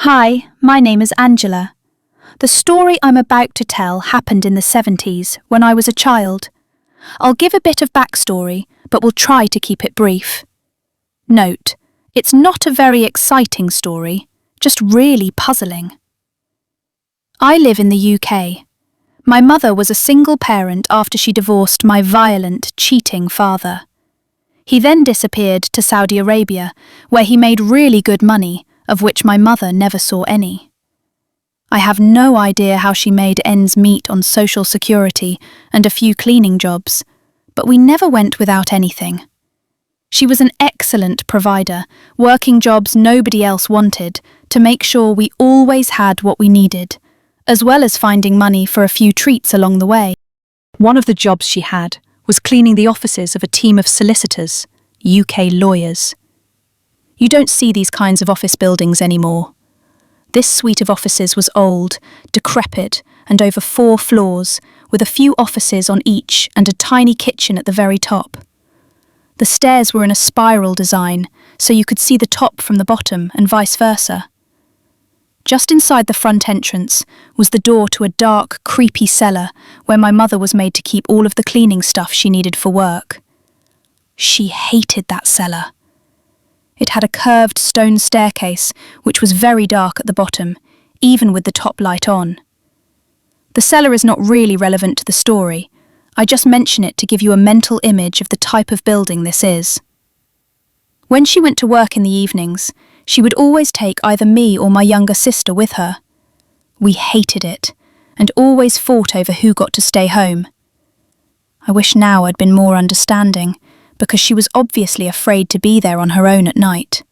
Hi, my name is Angela. The story I'm about to tell happened in the 70s when I was a child. I'll give a bit of backstory, but will try to keep it brief. Note, it's not a very exciting story, just really puzzling. I live in the UK. My mother was a single parent after she divorced my violent, cheating father. He then disappeared to Saudi Arabia, where he made really good money, of which my mother never saw any. I have no idea how she made ends meet on social security and a few cleaning jobs, but we never went without anything. She was an excellent provider, working jobs nobody else wanted to make sure we always had what we needed, as well as finding money for a few treats along the way. One of the jobs she had was cleaning the offices of a team of solicitors, UK lawyers. You don't see these kinds of office buildings anymore. This suite of offices was old, decrepit, and over 4 floors, with a few offices on each and a tiny kitchen at the very top. The stairs were in a spiral design, so you could see the top from the bottom and vice versa. Just inside the front entrance was the door to a dark, creepy cellar where my mother was made to keep all of the cleaning stuff she needed for work. She hated that cellar. It had a curved stone staircase, which was very dark at the bottom, even with the top light on. The cellar is not really relevant to the story. I just mention it to give you a mental image of the type of building this is. When she went to work in the evenings, she would always take either me or my younger sister with her. We hated it, and always fought over who got to stay home. I wish now I'd been more understanding, because she was obviously afraid to be there on her own at night.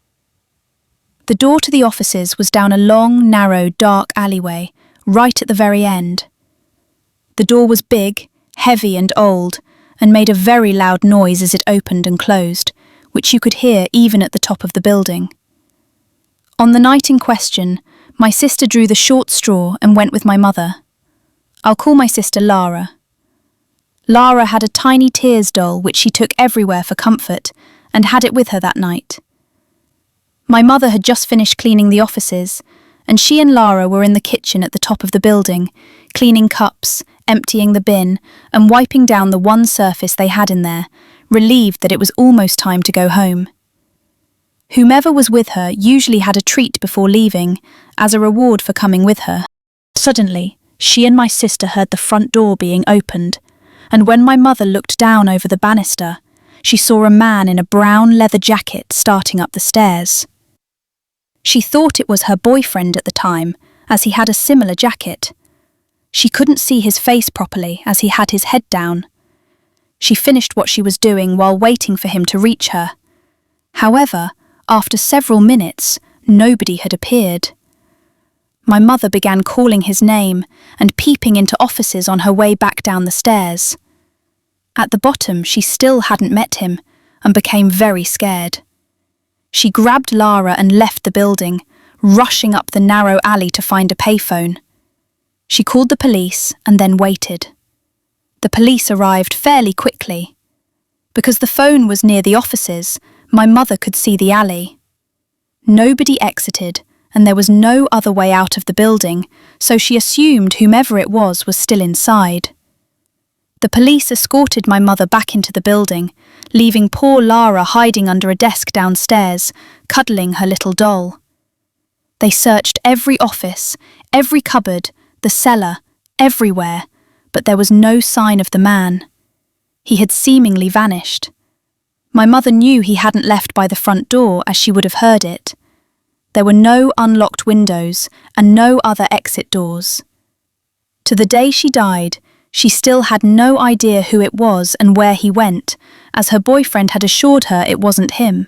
The door to the offices was down a long, narrow, dark alleyway, right at the very end. The door was big, heavy and old, and made a very loud noise as it opened and closed, which you could hear even at the top of the building. On the night in question, my sister drew the short straw and went with my mother. I'll call my sister Lara. Lara had a tiny tears doll which she took everywhere for comfort and had it with her that night. My mother had just finished cleaning the offices, and she and Lara were in the kitchen at the top of the building, cleaning cups, emptying the bin, and wiping down the one surface they had in there, relieved that it was almost time to go home. Whomever was with her usually had a treat before leaving, as a reward for coming with her. Suddenly, she and my sister heard the front door being opened, and when my mother looked down over the banister, she saw a man in a brown leather jacket starting up the stairs. She thought it was her boyfriend at the time, as he had a similar jacket. She couldn't see his face properly as he had his head down. She finished what she was doing while waiting for him to reach her. However, after several minutes, nobody had appeared. My mother began calling his name and peeping into offices on her way back down the stairs. At the bottom, she still hadn't met him and became very scared. She grabbed Lara and left the building, rushing up the narrow alley to find a payphone. She called the police and then waited. The police arrived fairly quickly. Because the phone was near the offices, my mother could see the alley. Nobody exited, and there was no other way out of the building, so she assumed whomever it was still inside. The police escorted my mother back into the building, leaving poor Lara hiding under a desk downstairs, cuddling her little doll. They searched every office, every cupboard, the cellar, everywhere, but there was no sign of the man. He had seemingly vanished. My mother knew he hadn't left by the front door as she would have heard it. There were no unlocked windows and no other exit doors. To the day she died, she still had no idea who it was and where he went, as her boyfriend had assured her it wasn't him.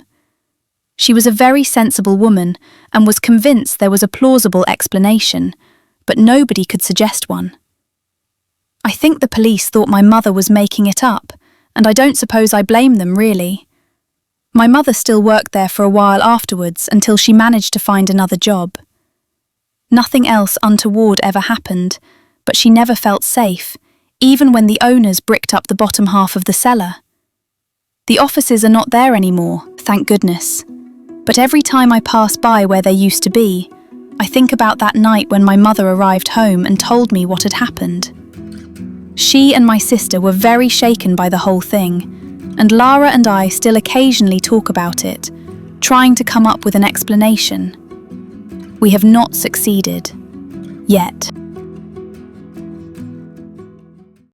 She was a very sensible woman and was convinced there was a plausible explanation, but nobody could suggest one. I think the police thought my mother was making it up, and I don't suppose I blame them, really. My mother still worked there for a while afterwards until she managed to find another job. Nothing else untoward ever happened, but she never felt safe, even when the owners bricked up the bottom half of the cellar. The offices are not there anymore, thank goodness. But every time I pass by where they used to be, I think about that night when my mother arrived home and told me what had happened. She and my sister were very shaken by the whole thing, and Lara and I still occasionally talk about it, trying to come up with an explanation. We have not succeeded. Yet.